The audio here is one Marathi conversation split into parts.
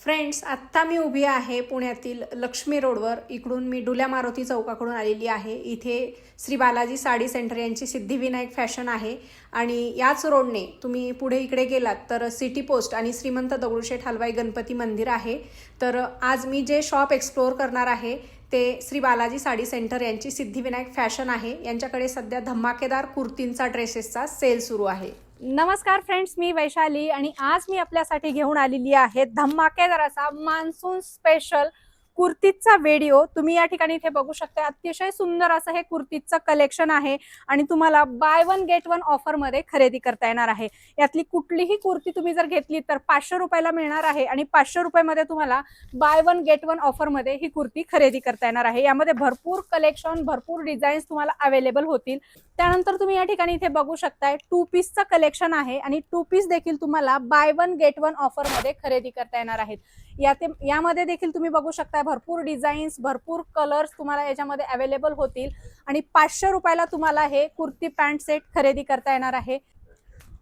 फ्रेंड्स, आत्ता मी उभी आहे पुण्यातील लक्ष्मी रोडवर. इकडून मी डुल्या मारुती चौकाकडून आलेली आहे. इथे श्री बालाजी साडी सेंटर यांची सिद्धिविनायक फॅशन आहे आणि याच रोडने तुम्ही पुढे इकडे गेलात तर सिटी पोस्ट आणि श्रीमंत दगडूशेठ हलवाई गणपती मंदिर आहे. तर आज मी जे शॉप एक्सप्लोअर करणार आहे ते श्री बालाजी साडी सेंटर यांची सिद्धिविनायक फॅशन आहे. यांच्याकडे सध्या धमाकेदार कुर्तींचा ड्रेसेसचा सेल सुरू आहे. नमस्कार फ्रेंड्स, मी वैशाली आणि आज मी आपल्यासाठी घेऊन आलेली आहे धमाकेदार असा मान्सून स्पेशल कुर्तीचा व्हिडिओ. तुम्ही या ठिकाणी इथे बघू शकता. अतिशय सुंदर असं हे कुर्तीचं कलेक्शन आहे आणि तुम्हाला by one get one offer मध्ये खरेदी करता येणार आहे. यातली कुठलीही कुर्ती तुम्ही जर घेतली तर 500 रुपयाला मिळणार आहे आणि 500 रुपयामध्ये तुम्हाला by one get one offer मध्ये ही कुर्ती खरेदी करता येणार आहे. यामध्ये भरपूर कलेक्शन, भरपूर डिझाईन्स तुम्हाला अवेलेबल होतील. त्यानंतर तुम्ही या ठिकाणी इथे बघू शकताय 2 पीसचं कलेक्शन आहे आणि 2 पीस देखील तुम्हाला by one get one offer मध्ये खरेदी करता येणार आहेत. यामध्ये देखील तुम्ही बघू शकता भरपूर डिझाईन्स, भरपूर कलर्स तुम्हाला याच्यामध्ये अवेलेबल होतील आणि 500 रुपयाला तुम्हाला हे कुर्ती पॅन्ट सेट खरेदी करता येणार आहे.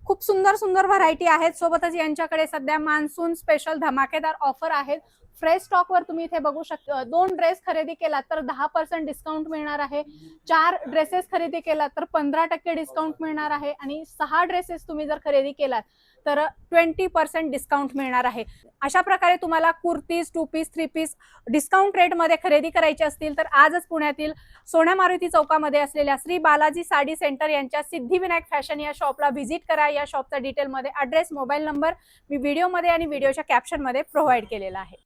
खूप सुंदर सुंदर व्हरायटी आहेत. सोबतच यांच्याकडे सध्या मान्सून स्पेशल धमाकेदार ऑफर आहेत. फ्रेश स्टॉक वर तुम्ही इथे बघू शकता 2 ड्रेस खरेदी केला तर 10% डिस्काउंट मिळणार आहे. 4 ड्रेसेस खरेदी केला तर 15% डिस्काउंट मिळणार आहे आणि 6 ड्रेसेस तुम्ही जर खरेदी केलात तर 20% डिस्काउंट मिळणार आहे. अशा प्रकारे तुम्हाला kurtis, 2 piece, 3 piece discount rate मध्ये खरेदी करायची असतील तर आजच पुण्यातील सोन्या मारुती चौकामध्ये असलेल्या श्री बालाजी साडी सेंटर यांच्या सिद्धिविनायक फॅशन या शॉपला व्हिजिट करा. या शॉपचा डिटेल मध्ये ॲड्रेस, मोबाईल नंबर मी व्हिडिओ मध्ये आणि व्हिडिओच्या कॅप्शन मध्ये प्रोव्हाइड केलेला आहे.